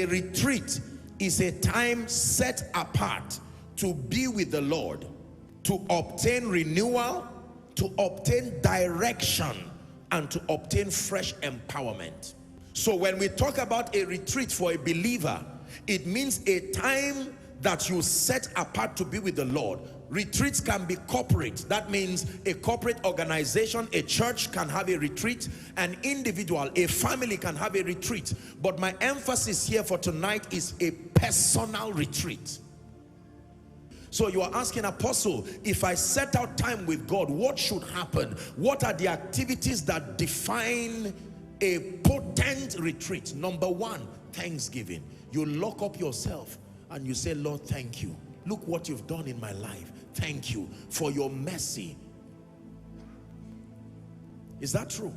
a retreat is a time set apart to be with the Lord, to obtain renewal, to obtain direction, and to obtain fresh empowerment. So when we talk about a retreat for a believer, it means a time that you set apart to be with the Lord. Retreats can be corporate. That means a corporate organization, a church can have a retreat. An individual, a family can have a retreat. But my emphasis here for tonight is a personal retreat. So you are asking, Apostle, if I set out time with God, what should happen? What are the activities that define a potent retreat? Number one, thanksgiving. You lock up yourself and you say, Lord, thank you. Look what you've done in my life. Thank you for your mercy. Is that true?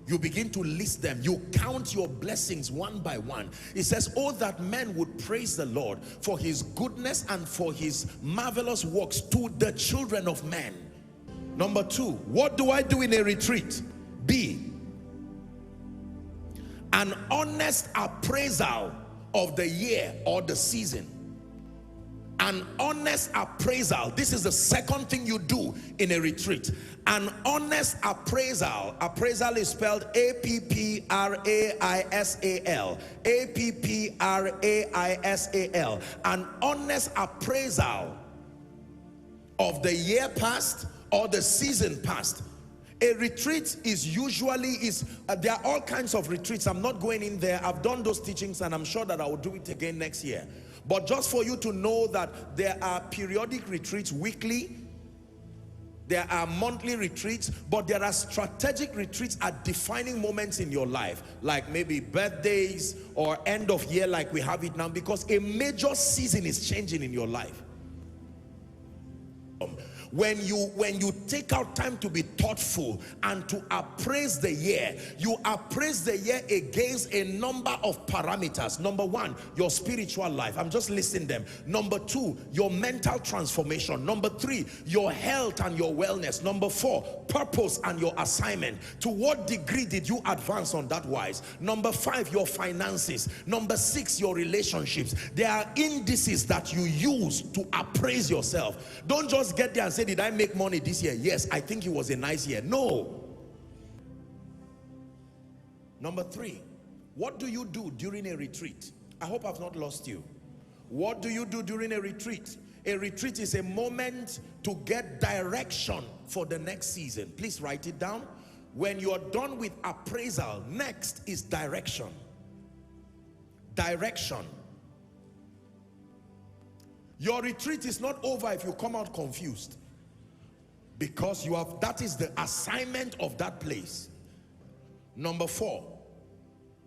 You begin to list them. You count your blessings one by one. It says, oh, that men would praise the Lord for his goodness and for his marvelous works to the children of men. Number two, what do I do in a retreat? B, an honest appraisal of the year or the season. An honest appraisal. This is the second thing you do in a retreat. An honest appraisal. Appraisal is spelled A-P-P-R-A-I-S-A-L. A-P-P-R-A-I-S-A-L. An honest appraisal of the year past or the season past. A retreat is usually, there are all kinds of retreats. I'm not going in there. I've done those teachings and I'm sure that I will do it again next year. But just for you to know that there are periodic retreats weekly, there are monthly retreats, but there are strategic retreats at defining moments in your life, like maybe birthdays or end of year like we have it now, because a major season is changing in your life. When you take out time to be thoughtful and to appraise the year, you appraise the year against a number of parameters. Number one, your spiritual life. I'm just listing them. Number two, your mental transformation. Number three, your health and your wellness. Number four, purpose and your assignment. To what degree did you advance on that wise? Number five, your finances. Number six, your relationships. There are indices that you use to appraise yourself. Don't just get there and say, did I make money this year? Yes, I think it was a nice year. No. Number three, what do you do during a retreat? I hope I've not lost you. What do you do during a retreat? A retreat is a moment to get direction for the next season. Please write it down. When you're done with appraisal, next is direction. Direction. Your retreat is not over if you come out confused, because that is the assignment of that place. Number four,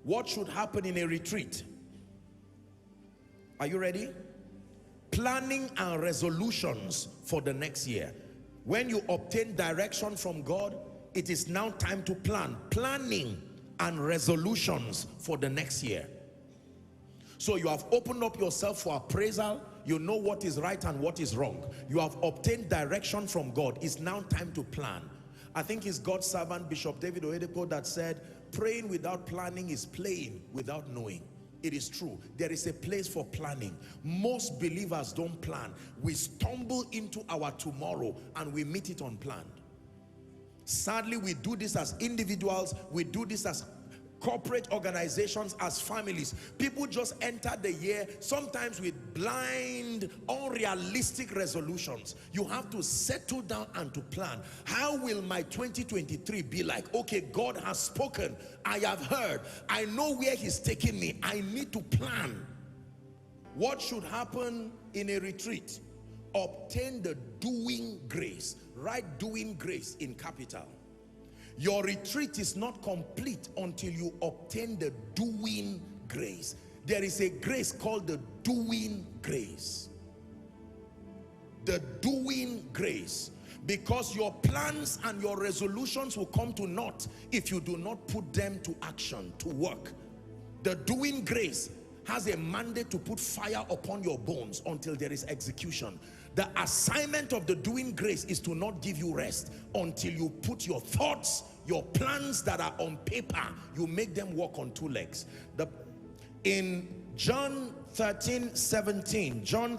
what should happen in a retreat? Are you ready? Planning and resolutions for the next year. When you obtain direction from God, it is now time to plan. Planning and resolutions for the next year. So you have opened up yourself for appraisal. You know what is right and what is wrong. You have obtained direction from God. It's now time to plan. I think it's God's servant, Bishop David Oyedepo, that said, praying without planning is playing without knowing. It is true. There is a place for planning. Most believers don't plan. We stumble into our tomorrow and we meet it unplanned. Sadly, we do this as individuals. We do this as corporate organizations, as families. People just enter the year sometimes with blind, unrealistic resolutions. You have to settle down and to plan. How will my 2023 be like? Okay, God has spoken. I have heard. I know where he's taking me. I need to plan. What should happen in a retreat? Obtain the doing grace. Write doing grace in capital. Your retreat is not complete until you obtain the doing grace. There is a grace called the doing grace. The doing grace. Because your plans and your resolutions will come to naught if you do not put them to action, to work. The doing grace has a mandate to put fire upon your bones until there is execution. The assignment of the doing grace is to not give you rest until you put your thoughts, your plans that are on paper, you make them walk on two legs. In John 13:17, John 13